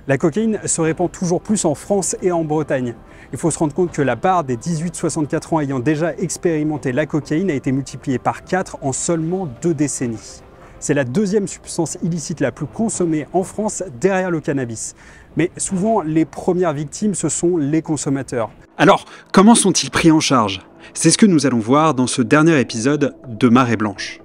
La cocaïne se répand toujours plus en France et en Bretagne. Il faut se rendre compte que la barre des 18-64 ans ayant déjà expérimenté la cocaïne a été multipliée par 4 en seulement 2 décennies. C'est la deuxième substance illicite la plus consommée en France derrière le cannabis. Mais souvent, les premières victimes, ce sont les consommateurs. Alors, comment sont-ils pris en charge? C'est ce que nous allons voir dans ce dernier épisode de Marée Blanche.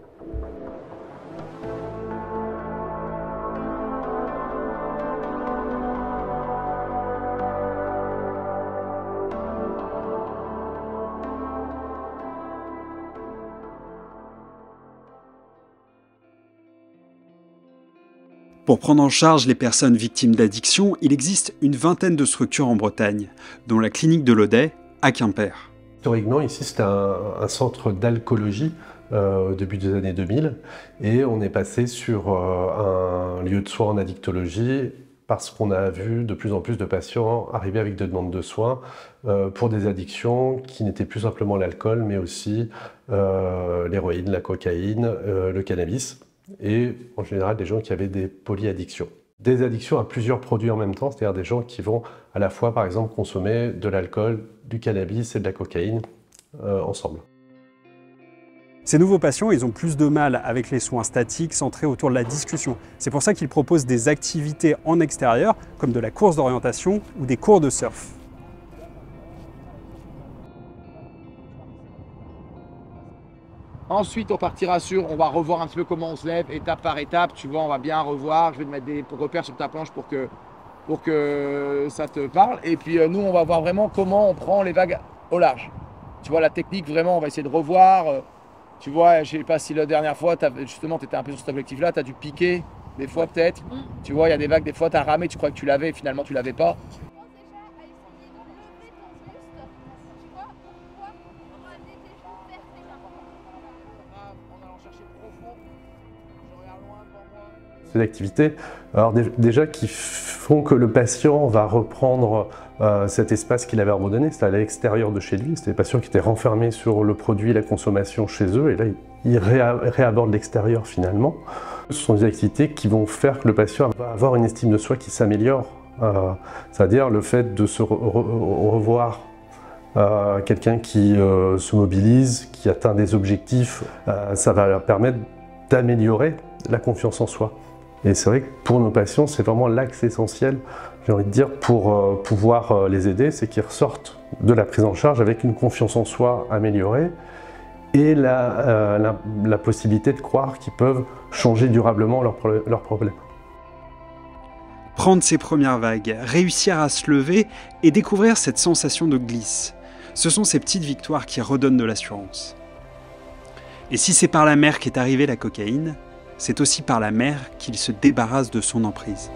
Pour prendre en charge les personnes victimes d'addiction, il existe une vingtaine de structures en Bretagne, dont la clinique de l'Audet à Quimper. Historiquement, ici, c'était un centre d'alcoolologie au début des années 2000, et on est passé sur un lieu de soins en addictologie parce qu'on a vu de plus en plus de patients arriver avec des demandes de soins pour des addictions qui n'étaient plus simplement l'alcool, mais aussi l'héroïne, la cocaïne, le cannabis, et en général des gens qui avaient des polyaddictions. Des addictions à plusieurs produits en même temps, c'est-à-dire des gens qui vont à la fois par exemple consommer de l'alcool, du cannabis et de la cocaïne ensemble. Ces nouveaux patients, ils ont plus de mal avec les soins statiques centrés autour de la discussion. C'est pour ça qu'ils proposent des activités en extérieur, comme de la course d'orientation ou des cours de surf. Ensuite, on partira sur, on va revoir un petit peu comment on se lève, étape par étape, tu vois, on va bien revoir, je vais te mettre des repères sur ta planche pour que ça te parle. Et puis nous, on va voir vraiment comment on prend les vagues au large. Tu vois, la technique, vraiment, on va essayer de revoir. Tu vois, je sais pas si la dernière fois, justement, tu étais un peu sur cet objectif-là, tu as dû piquer, des fois peut-être. Tu vois, il y a des vagues, des fois, tu as ramé, tu crois que tu l'avais, finalement, tu l'avais pas. Ces activités, alors déjà qui font que le patient va reprendre cet espace qu'il avait abandonné, c'était à l'extérieur de chez lui, c'était des patients qui étaient renfermés sur le produit et la consommation chez eux, et là ils réabordent l'extérieur finalement. Ce sont des activités qui vont faire que le patient va avoir une estime de soi qui s'améliore, c'est-à-dire le fait de se revoir quelqu'un qui se mobilise, qui atteint des objectifs, ça va leur permettre d'améliorer la confiance en soi. Et c'est vrai que pour nos patients, c'est vraiment l'axe essentiel, j'ai envie de dire, pour pouvoir les aider, c'est qu'ils ressortent de la prise en charge avec une confiance en soi améliorée et la possibilité de croire qu'ils peuvent changer durablement leurs problèmes. Prendre ses premières vagues, réussir à se lever et découvrir cette sensation de glisse. Ce sont ces petites victoires qui redonnent de l'assurance. Et si c'est par la mer qu'est arrivée la cocaïne, c'est aussi par la mer qu'il se débarrasse de son emprise.